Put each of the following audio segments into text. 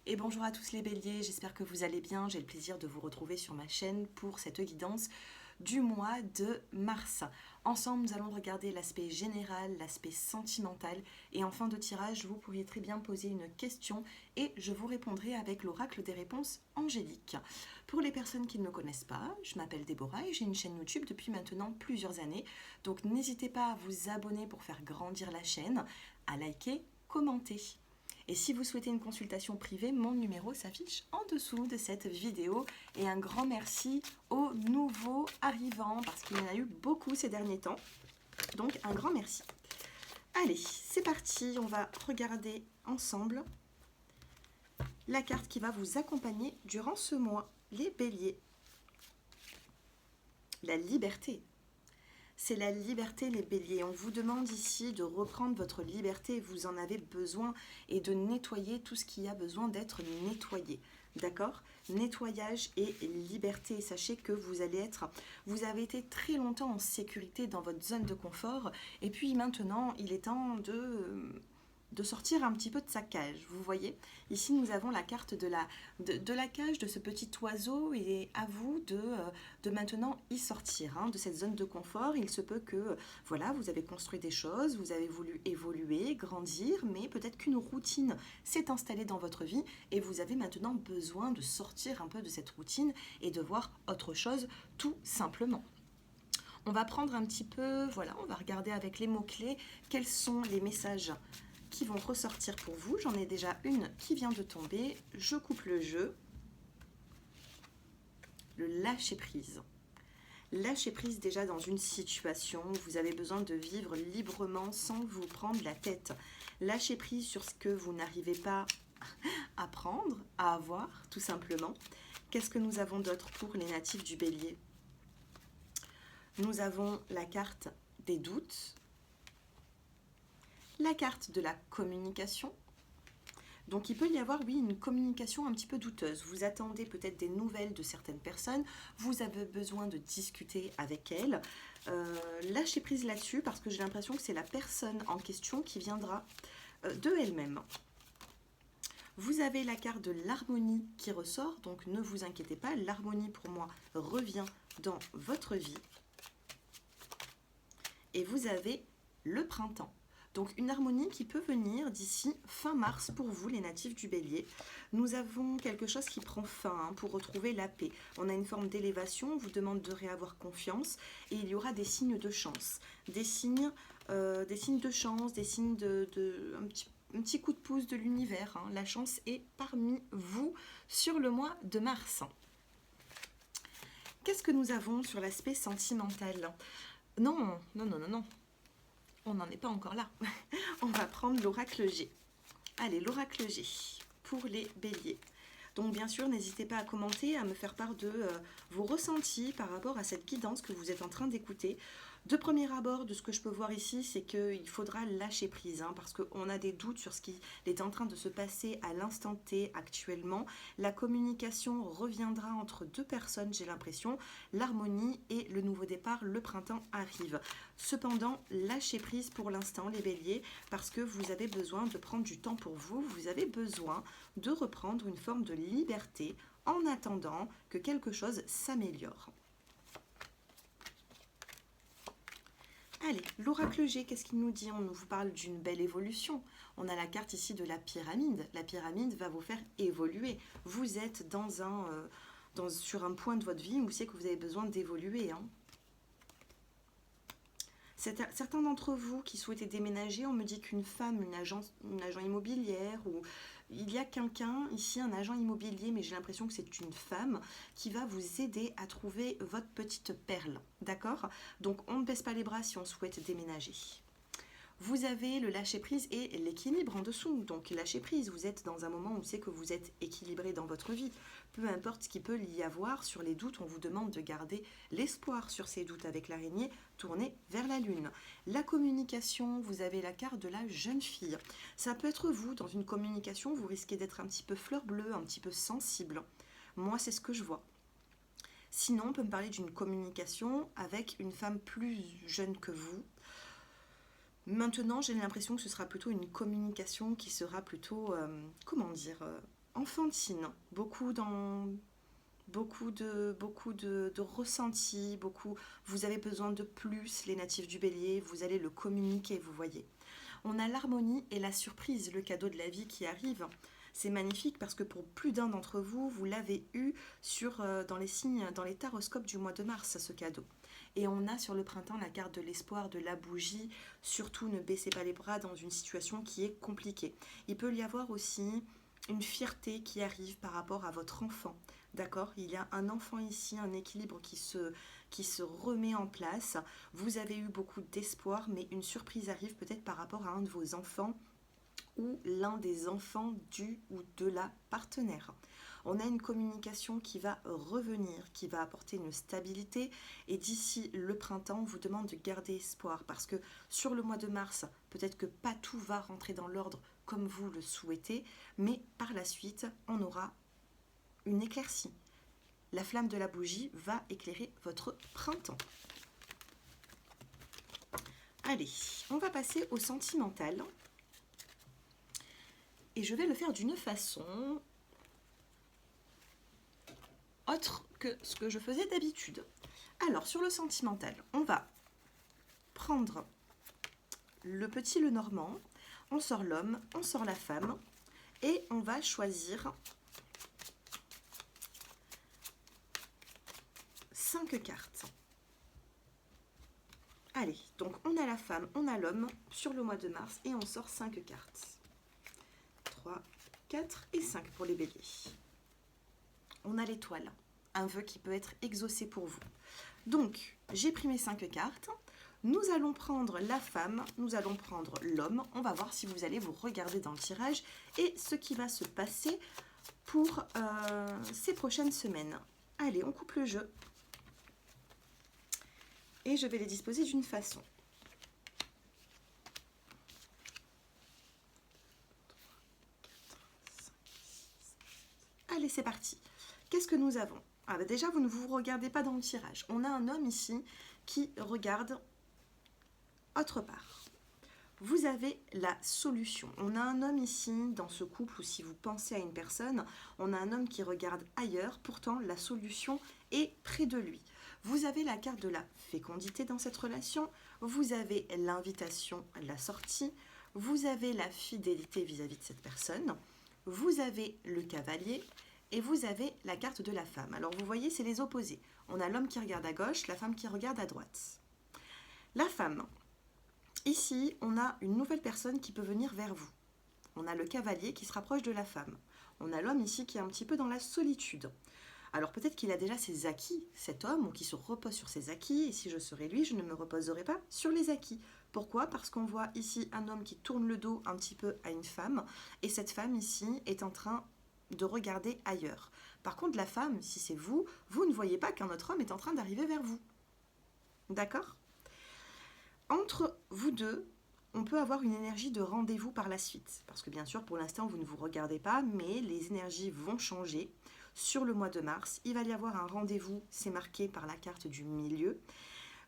Et bonjour à tous les béliers, j'espère que vous allez bien. J'ai le plaisir de vous retrouver sur ma chaîne pour cette guidance du mois de mars. Ensemble, nous allons regarder l'aspect général, l'aspect sentimental. Et en fin de tirage, vous pourriez très bien poser une question et je vous répondrai avec l'oracle des réponses angéliques. Pour les personnes qui ne me connaissent pas, je m'appelle Déborah et j'ai une chaîne YouTube depuis maintenant plusieurs années. Donc n'hésitez pas à vous abonner pour faire grandir la chaîne, à liker, commenter. Et si vous souhaitez une consultation privée, mon numéro s'affiche en dessous de cette vidéo. Et un grand merci aux nouveaux arrivants, parce qu'il y en a eu beaucoup ces derniers temps. Donc un grand merci. Allez, c'est parti, on va regarder ensemble la carte qui va vous accompagner durant ce mois, les béliers. La liberté. C'est la liberté, les béliers. On vous demande ici de reprendre votre liberté, vous en avez besoin, et de nettoyer tout ce qui a besoin d'être nettoyé. D'accord? Nettoyage et liberté. Sachez que vous avez été très longtemps en sécurité dans votre zone de confort, et puis maintenant, il est temps de sortir un petit peu de sa cage. Vous voyez, ici nous avons la carte de la cage de ce petit oiseau, et à vous de maintenant y sortir de cette zone de confort. Il se peut que voilà, vous avez construit des choses, vous avez voulu évoluer, grandir, mais peut-être qu'une routine s'est installée dans votre vie et vous avez maintenant besoin de sortir un peu de cette routine et de voir autre chose tout simplement. On va prendre un petit peu, voilà, on va regarder avec les mots-clés quels sont les messages qui vont ressortir pour vous. J'en ai déjà une qui vient de tomber. Je coupe le jeu. Le lâcher-prise. Lâcher prise déjà dans une situation où vous avez besoin de vivre librement sans vous prendre la tête. Lâcher prise sur ce que vous n'arrivez pas à prendre, à avoir, tout simplement. Qu'est-ce que nous avons d'autre pour les natifs du bélier? Nous avons la carte des doutes, la carte de la communication. Donc il peut y avoir, oui, une communication un petit peu douteuse. Vous attendez peut-être des nouvelles de certaines personnes, vous avez besoin de discuter avec elles. Lâchez prise là-dessus parce que j'ai l'impression que c'est la personne en question qui viendra de elle-même. Vous avez la carte de l'harmonie qui ressort, donc ne vous inquiétez pas, l'harmonie pour moi revient dans votre vie. Et vous avez le printemps. Donc une harmonie qui peut venir d'ici fin mars pour vous, les natifs du bélier. Nous avons quelque chose qui prend fin pour retrouver la paix. On a une forme d'élévation, on vous demande de réavoir confiance et il y aura des signes de chance. Des signes de chance, des signes un petit coup de pouce de l'univers. La chance est parmi vous sur le mois de mars. Qu'est-ce que nous avons sur l'aspect sentimental ? Non. On n'en est pas encore là. On va prendre l'oracle G. Allez, l'oracle G pour les béliers. Donc bien sûr, n'hésitez pas à commenter, à me faire part de vos ressentis par rapport à cette guidance que vous êtes en train d'écouter. De premier abord, de ce que je peux voir ici, c'est qu'il faudra lâcher prise, parce qu'on a des doutes sur ce qui est en train de se passer à l'instant T actuellement. La communication reviendra entre deux personnes, j'ai l'impression. L'harmonie et le nouveau départ, le printemps arrive. Cependant, lâchez prise pour l'instant, les béliers, parce que vous avez besoin de prendre du temps pour vous. Vous avez besoin de reprendre une forme de liberté en attendant que quelque chose s'améliore. Allez, l'oracle G, qu'est-ce qu'il nous dit? On vous parle d'une belle évolution. On a la carte ici de la pyramide. La pyramide va vous faire évoluer. Vous êtes sur un point de votre vie où vous savez que vous avez besoin d'évoluer. Certains d'entre vous qui souhaitez déménager, on me dit qu'une femme, une agent immobilière, ou il y a quelqu'un ici, un agent immobilier, mais j'ai l'impression que c'est une femme qui va vous aider à trouver votre petite perle, d'accord? Donc on ne baisse pas les bras si on souhaite déménager. Vous avez le lâcher-prise et l'équilibre en dessous. Donc lâcher-prise, vous êtes dans un moment où c'est que vous êtes équilibré dans votre vie. Peu importe ce qu'il peut y avoir sur les doutes, on vous demande de garder l'espoir sur ces doutes avec l'araignée tournée vers la lune. La communication, vous avez la carte de la jeune fille. Ça peut être vous, dans une communication, vous risquez d'être un petit peu fleur bleue, un petit peu sensible. Moi, c'est ce que je vois. Sinon, on peut me parler d'une communication avec une femme plus jeune que vous. Maintenant, j'ai l'impression que ce sera plutôt une communication qui sera plutôt, enfantine, beaucoup de ressentis, vous avez besoin de plus, les natifs du bélier, vous allez le communiquer, vous voyez. On a l'harmonie et la surprise, le cadeau de la vie qui arrive. C'est magnifique parce que pour plus d'un d'entre vous, vous l'avez eu dans les signes, dans les taroscopes du mois de mars, ce cadeau. Et on a sur le printemps la carte de l'espoir, de la bougie. Surtout, ne baissez pas les bras dans une situation qui est compliquée. Il peut y avoir aussi une fierté qui arrive par rapport à votre enfant. D'accord? Il y a un enfant ici, un équilibre qui se remet en place. Vous avez eu beaucoup d'espoir, mais une surprise arrive peut-être par rapport à un de vos enfants ou l'un des enfants du ou de la partenaire. On a une communication qui va revenir, qui va apporter une stabilité. Et d'ici le printemps, on vous demande de garder espoir parce que sur le mois de mars, peut-être que pas tout va rentrer dans l'ordre comme vous le souhaitez, mais par la suite, on aura une éclaircie. La flamme de la bougie va éclairer votre printemps. Allez, on va passer au sentimental. Et je vais le faire d'une façon autre que ce que je faisais d'habitude. Alors, sur le sentimental, on va prendre le petit Lenormand, on sort l'homme, on sort la femme, et on va choisir 5 cartes. Allez, donc on a la femme, on a l'homme sur le mois de mars, et on sort 5 cartes. 3, 4 et 5 pour les béliers. On a l'étoile, un vœu qui peut être exaucé pour vous. Donc, j'ai pris mes 5 cartes. Nous allons prendre la femme, nous allons prendre l'homme. On va voir si vous allez vous regarder dans le tirage et ce qui va se passer pour ces prochaines semaines. Allez, on coupe le jeu. Et je vais les disposer d'une façon. Allez, c'est parti. Qu'est-ce que nous avons? Déjà, vous ne vous regardez pas dans le tirage. On a un homme ici qui regarde autre part. Vous avez la solution. On a un homme ici dans ce couple, ou si vous pensez à une personne, on a un homme qui regarde ailleurs. Pourtant, la solution est près de lui. Vous avez la carte de la fécondité dans cette relation. Vous avez l'invitation à la sortie. Vous avez la fidélité vis-à-vis de cette personne. Vous avez le cavalier. Et vous avez la carte de la femme. Alors vous voyez, c'est les opposés. On a l'homme qui regarde à gauche, la femme qui regarde à droite. La femme, ici, on a une nouvelle personne qui peut venir vers vous. On a le cavalier qui se rapproche de la femme. On a l'homme ici qui est un petit peu dans la solitude. Alors peut-être qu'il a déjà ses acquis, cet homme, ou qui se repose sur ses acquis. Et si je serais lui, je ne me reposerais pas sur les acquis. Pourquoi? Parce qu'on voit ici un homme qui tourne le dos un petit peu à une femme. Et cette femme ici est en train de regarder ailleurs. Par contre, la femme, si c'est vous, vous ne voyez pas qu'un autre homme est en train d'arriver vers vous. D'accord? Entre vous deux, on peut avoir une énergie de rendez-vous par la suite. Parce que bien sûr, pour l'instant, vous ne vous regardez pas, mais les énergies vont changer. Sur le mois de mars, il va y avoir un rendez-vous, c'est marqué par la carte du milieu.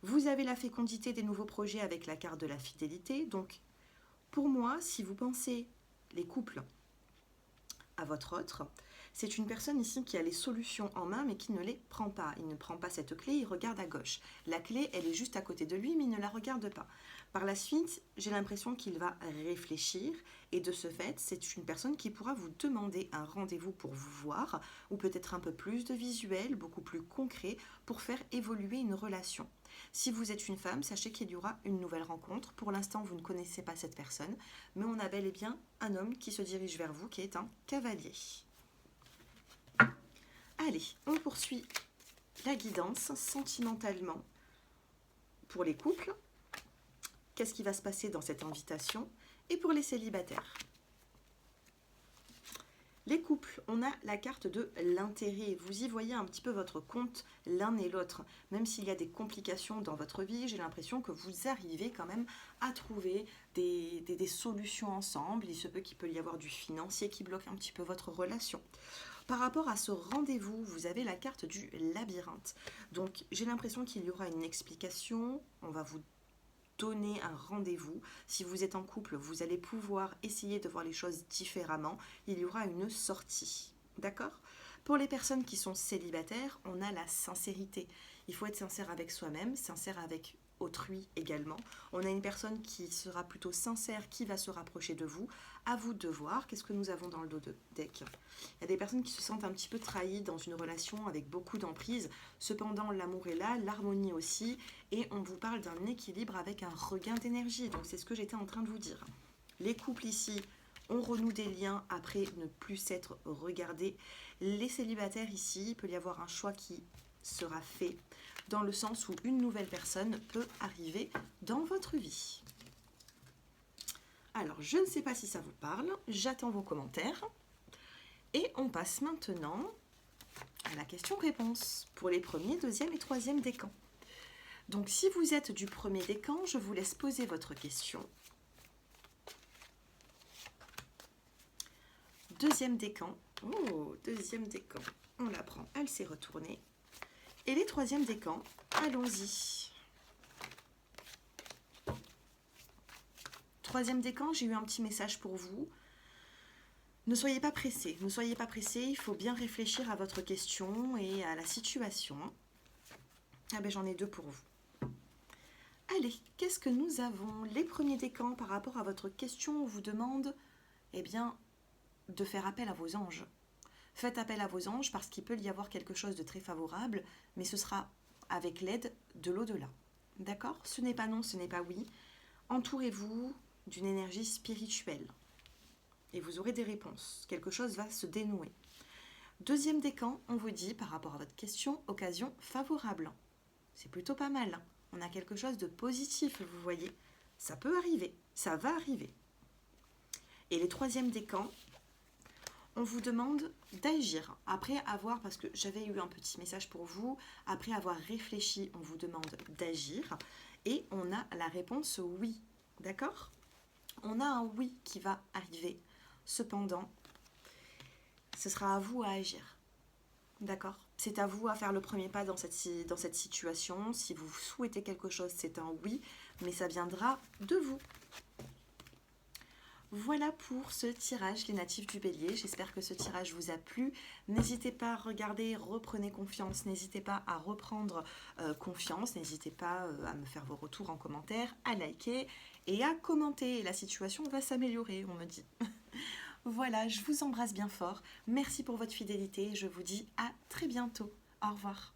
Vous avez la fécondité des nouveaux projets avec la carte de la fidélité. Donc, pour moi, si vous pensez les couples à votre autre, c'est une personne ici qui a les solutions en main mais qui ne les prend pas. Il ne prend pas cette clé, il regarde à gauche. La clé, elle est juste à côté de lui mais il ne la regarde pas. Par la suite, j'ai l'impression qu'il va réfléchir et de ce fait, c'est une personne qui pourra vous demander un rendez-vous pour vous voir ou peut-être un peu plus de visuel, beaucoup plus concret pour faire évoluer une relation. Si vous êtes une femme, sachez qu'il y aura une nouvelle rencontre. Pour l'instant, vous ne connaissez pas cette personne, mais on a bel et bien un homme qui se dirige vers vous, qui est un cavalier. Allez, on poursuit la guidance sentimentalement pour les couples. Qu'est-ce qui va se passer dans cette invitation? Et pour les célibataires. Les couples, on a la carte de l'intérêt. Vous y voyez un petit peu votre compte l'un et l'autre. Même s'il y a des complications dans votre vie, j'ai l'impression que vous arrivez quand même à trouver des solutions ensemble. Il se peut qu'il peut y avoir du financier qui bloque un petit peu votre relation. Par rapport à ce rendez-vous, vous avez la carte du labyrinthe. Donc j'ai l'impression qu'il y aura une explication. On va vous donner un rendez-vous. Si vous êtes en couple, vous allez pouvoir essayer de voir les choses différemment. Il y aura une sortie. D'accord ? Pour les personnes qui sont célibataires, on a la sincérité. Il faut être sincère avec soi-même, sincère avec autrui également. On a une personne qui sera plutôt sincère, qui va se rapprocher de vous. À vous de voir. Qu'est-ce que nous avons dans le dos de deck ? Il y a des personnes qui se sentent un petit peu trahies dans une relation avec beaucoup d'emprise. Cependant, l'amour est là, l'harmonie aussi. Et on vous parle d'un équilibre avec un regain d'énergie. Donc c'est ce que j'étais en train de vous dire. Les couples ici, on renoue des liens après ne plus s'être regardés. Les célibataires ici, il peut y avoir un choix qui sera fait dans le sens où une nouvelle personne peut arriver dans votre vie. Alors, je ne sais pas si ça vous parle, j'attends vos commentaires. Et on passe maintenant à la question-réponse pour les premiers, deuxième et troisième décans. Donc, si vous êtes du premier décan, je vous laisse poser votre question. Deuxième décan. Oh, deuxième décan. On la prend, elle s'est retournée. Et les troisièmes décans, allons-y. Troisième décan, j'ai eu un petit message pour vous. Ne soyez pas pressés, il faut bien réfléchir à votre question et à la situation. Ah ben j'en ai deux pour vous. Allez, qu'est-ce que nous avons ? Les premiers décans par rapport à votre question, on vous demande, eh bien, de faire appel à vos anges. Faites appel à vos anges parce qu'il peut y avoir quelque chose de très favorable, mais ce sera avec l'aide de l'au-delà. D'accord ? Ce n'est pas non, ce n'est pas oui. Entourez-vous d'une énergie spirituelle et vous aurez des réponses. Quelque chose va se dénouer. Deuxième décan, on vous dit par rapport à votre question, occasion favorable. C'est plutôt pas mal. On a quelque chose de positif, vous voyez. Ça peut arriver, ça va arriver. Et les troisièmes décans, on vous demande d'agir. Après avoir, parce que j'avais eu un petit message pour vous, après avoir réfléchi, on vous demande d'agir. Et on a la réponse oui. D'accord ? On a un oui qui va arriver. Cependant, ce sera à vous à agir. D'accord ? C'est à vous à faire le premier pas dans cette situation. Si vous souhaitez quelque chose, c'est un oui, mais ça viendra de vous. Voilà pour ce tirage, les natifs du Bélier. J'espère que ce tirage vous a plu. N'hésitez pas à regarder, reprenez confiance. N'hésitez pas à reprendre confiance. N'hésitez pas à me faire vos retours en commentaire, à liker et à commenter. La situation va s'améliorer, on me dit. Voilà, je vous embrasse bien fort. Merci pour votre fidélité. Je vous dis à très bientôt. Au revoir.